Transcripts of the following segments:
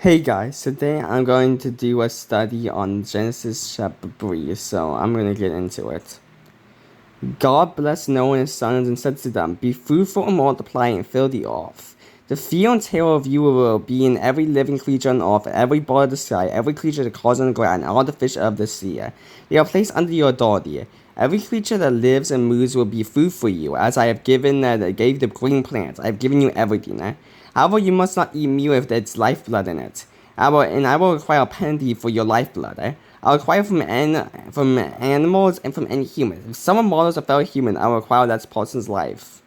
Hey guys, today I'm going to do a study on Genesis chapter 3, so I'm going to get into it. God blessed Noah and his sons and said to them, "Be fruitful and multiply and fill the earth. The fear and terror of you will be in every living creature on earth, every bird of the sky, every creature that crawls on the ground, and all the fish of the sea. They are placed under your authority. Every creature that lives and moves will be food for you, as I have gave the green plants. I have given you everything. However, you must not eat meat with its lifeblood in it. I will require a penalty for your lifeblood. I will require from animals and from any human. If someone murders a fellow human, I will require that person's life.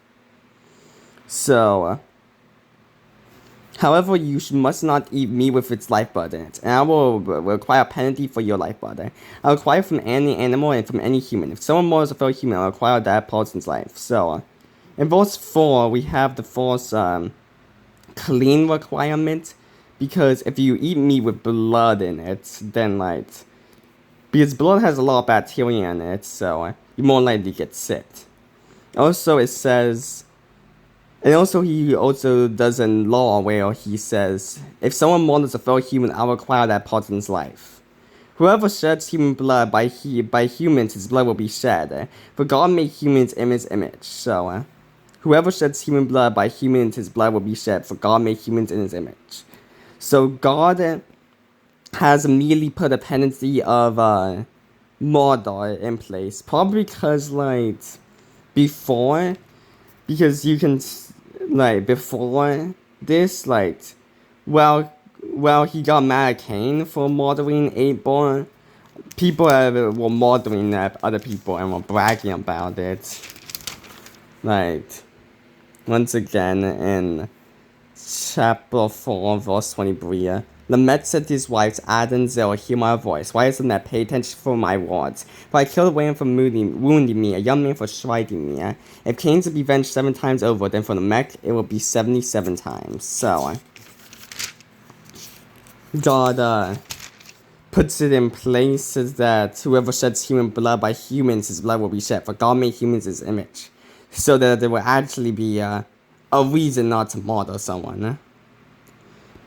So, however, must not eat meat with its lifeblood in it, and I will require a penalty for your lifeblood. I will require from any animal and from any human. If someone murders a fellow human, I will require that person's life. So, in verse 4, we have the first clean requirement. Because if you eat meat with blood in it, then because blood has a lot of bacteria in it, so you more likely get sick. Also, he also does a law where he says, if someone murders a fellow human, I require that person's life. Whoever sheds human blood by humans, his blood will be shed. For God made humans in his image, so whoever sheds human blood by humans, his blood will be shed. For God made humans in his image. So God has immediately put a penalty of murder in place. Probably because because you can before this he got mad at Cain for murdering Abel. People were murdering other people and were bragging about it. Once again in chapter 4, verse 23. Lamech said to his wives, Ada and Zillah, hear my voice. Why is Lamech? Pay attention for my words. For I killed a man for wounding me, a young man for striking me. If Cain's to be avenged 7 times over, then for Lamech it will be 77 times. So, God puts it in place that whoever sheds human blood by humans, his blood will be shed. For God made humans his image. So that there will actually be a reason not to murder someone.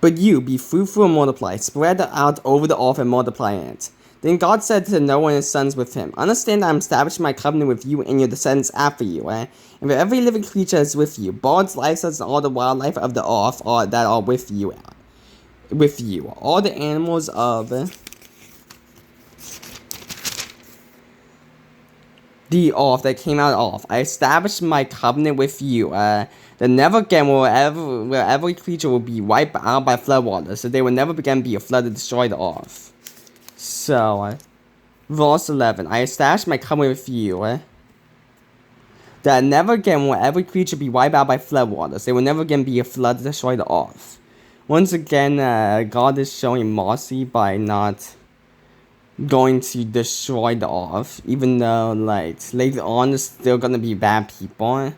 But you, be fruitful and multiply, spread out over the earth and multiply in it. Then God said to Noah and his sons with him, Understand that I am establishing my covenant with you and your descendants after you, and with every living creature is with you, birds, livestock, and all the wildlife of the earth that are with you. All the animals of the earth that came out of. I established my covenant with you, that never again will every creature will be wiped out by flood water, so they will never again be a flood to destroy the earth. So, verse 11, I established my covenant with you, that never again will every creature be wiped out by flood waters. They will never again be a flood to destroy the earth. Once again, God is showing mercy by not going to destroy the earth, even though later on there's still gonna be bad people,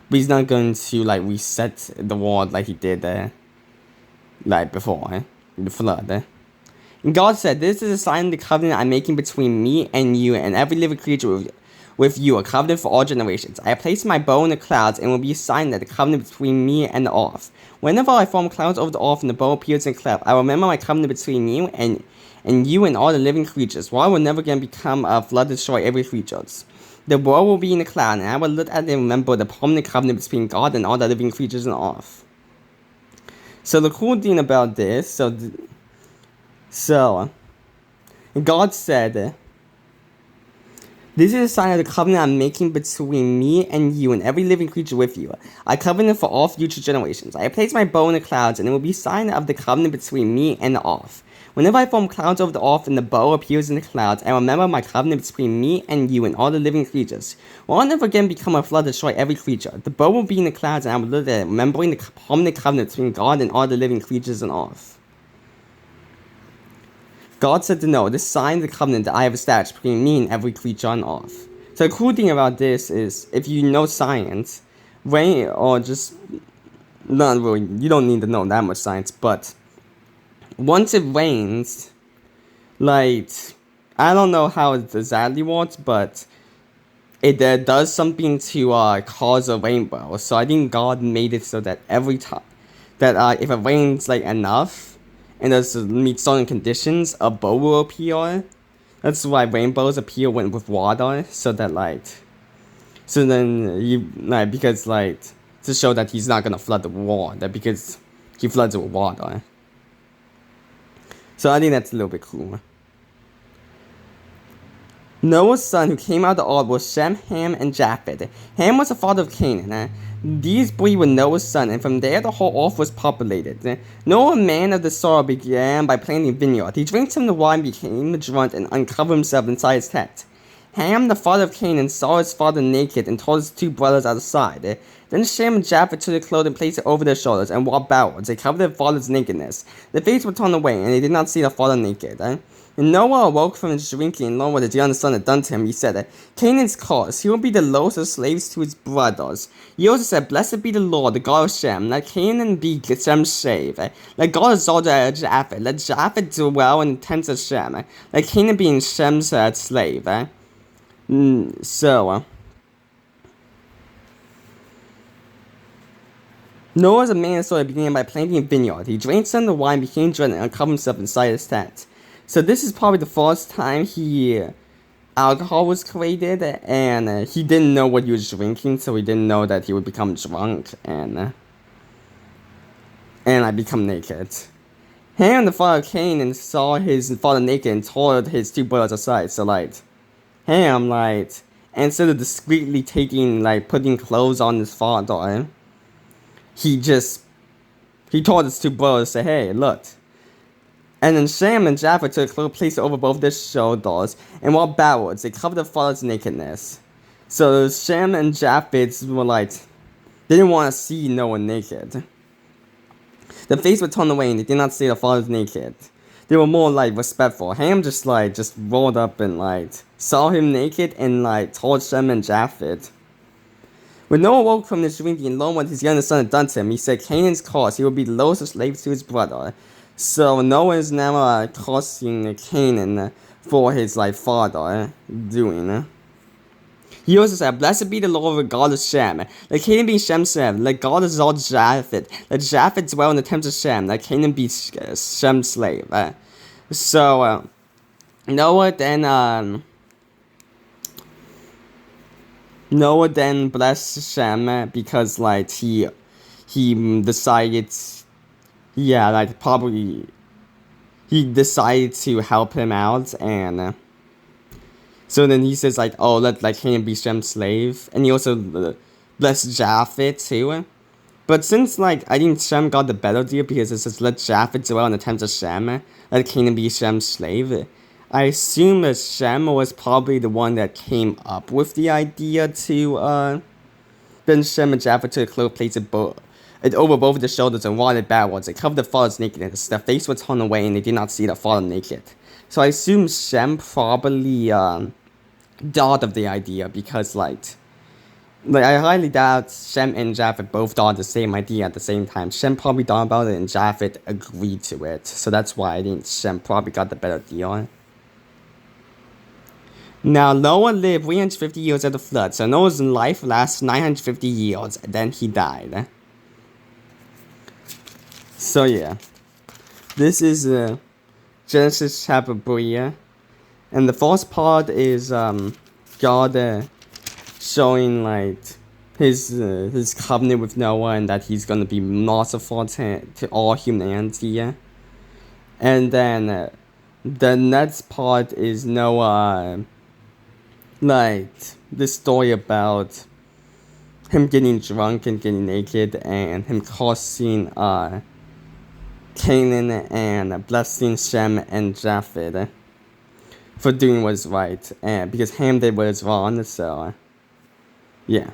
but he's not going to reset the world like he did before the flood. And God said, This is a sign of the covenant I'm making between me and you and every living creature with you, a covenant for all generations. I have placed my bow in the clouds, and will be a sign that the covenant between me and the earth. Whenever I form clouds over the earth and the bow appears in the cloud, I will remember my covenant between you and all the living creatures. Water will never again become a flood to destroy every creature. The world will be in the cloud, and I will look at it and remember the permanent covenant between God and all the living creatures on earth. So the cool thing about this, God said, This is a sign of the covenant I'm making between me and you and every living creature with you. A covenant for all future generations. I have placed my bow in the clouds, and it will be a sign of the covenant between me and the earth. Whenever I form clouds over the earth and the bow appears in the clouds, I remember my covenant between me and you and all the living creatures. Will I never again become a flood to destroy every creature? The bow will be in the clouds, and I will look at it, remembering the permanent covenant between God and all the living creatures on earth. God said to Noah, This sign of the covenant that I have established between me and every creature on earth. So the cool thing about this is, if you know science, you don't need to know that much science, but once it rains, I don't know how it exactly works, but it does something to cause a rainbow. So I think God made it so that every time that if it rains enough, and does meet certain conditions, a bow will appear. That's why rainbows appear when with water, so then you because to show that he's not gonna flood the water, because he floods with water. So I think that's a little bit cool. Noah's son who came out of the ark was Shem, Ham, and Japheth. Ham was the father of Canaan. These three were Noah's son, and from there the whole earth was populated. Noah, man of the soil, began by planting vineyard. He drank some of the wine, became drunk, and uncovered himself inside his tent. Ham, the father of Canaan, saw his father naked and told his two brothers outside. Then Shem and Japheth took their clothing and placed it over their shoulders and walked backwards. They covered their father's nakedness. Their faces were turned away, and they did not see their father naked. And Noah awoke from his drinking and learned what his youngest son had done to him. He said, Canaan's cursed. He will be the lowest of slaves to his brothers. He also said, Blessed be the Lord, the God of Shem. Let Canaan be Shem's slave. Let God exalt Japheth. Let Japheth dwell in the tents of Shem. Let Canaan be Shem's slave. Noah, a man of soil, began by planting a vineyard. He drank some of the wine, became drunk, and uncovered himself inside his tent. So this is probably the first time alcohol was created, and he didn't know what he was drinking, so he didn't know that he would become drunk and become naked. Ham, the father of Canaan, saw his father naked and told his two brothers aside. So Ham, instead of discreetly putting clothes on his father, he told his two brothers, say, hey, look. And then Shem and Japheth took a cloak, placed it over both their shoulders, and walked backwards. They covered their father's nakedness. So Shem and Japheth were they didn't want to see Noah naked. Their faces were turned away, and they did not see their father's naked. They were more respectful. Ham just rolled up and saw him naked and told Shem and Japheth. When Noah woke from his drinking and learned what his youngest son had done to him, he said, Canaan's curse, he will be the lowest of slaves to his brother. So Noah is now cursing Canaan for his father doing. He also said, Blessed be the Lord, the God of Shem. Let Canaan be Shem's slave. Let God exalt Japheth. Let Japheth dwell in the tents of Shem. Let Canaan be Shem's slave. Noah then blessed Shem because he decided, probably he decided to help him out, and so then he says let Canaan be Shem's slave, and he also blessed Japheth too. But since I think Shem got the better deal because it says let Japheth dwell in the tents of Shem, let Canaan be Shem's slave. I assume that Shem was probably the one that came up with the idea to then Shem and Japheth took a cloak, placed it over both their shoulders and walked backwards. They covered their father's nakedness. Their face was turned away and they did not see their father naked. So I assume Shem probably thought of the idea because I highly doubt Shem and Japheth both thought the same idea at the same time. Shem probably thought about it and Japheth agreed to it. So that's why I think Shem probably got the better deal. Now, Noah lived 350 years after the flood, so Noah's life lasts 950 years, and then he died. So yeah, this is Genesis chapter 3, and the first part is God showing his covenant with Noah and that he's gonna be merciful to all humanity, and then the next part is Noah. The story about him getting drunk and getting naked and him cursing Canaan and blessing Shem and Japheth for doing what is right, and because Ham did what is wrong, so yeah.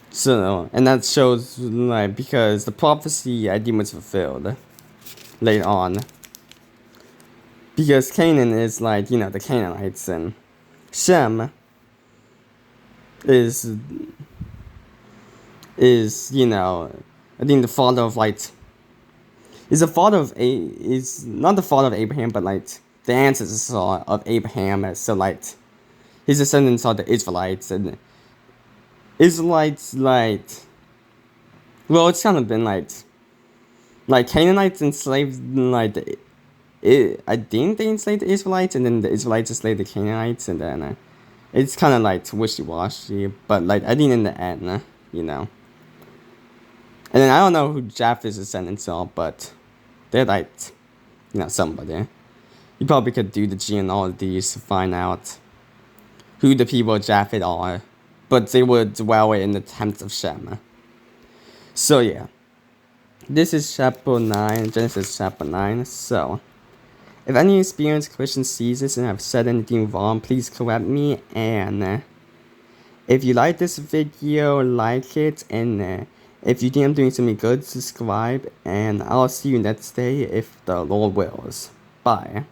So, and that shows because the prophecy I think was fulfilled later on. Because Canaan is the Canaanites, and Shem is I think the father of is the father of is not the father of Abraham, but the ancestors of Abraham. So his descendants are the Israelites, and Israelites well, it's kind of been Like Canaanites enslaved I think they enslaved the Israelites, and then the Israelites enslaved the Canaanites, and then it's kind of like wishy-washy, but like I think in the end, you know. And then I don't know who Japheth's descendants are, but they're like, you know, somebody. You probably could do the genealogies to find out who the people of Japheth are, but they would dwell in the tents of Shem. So yeah, this is chapter 9, Genesis chapter 9, so if any experienced Christian sees this and have said anything wrong, please correct me, and if you like this video, like it, and if you think I'm doing something good, subscribe, and I'll see you next day if the Lord wills. Bye.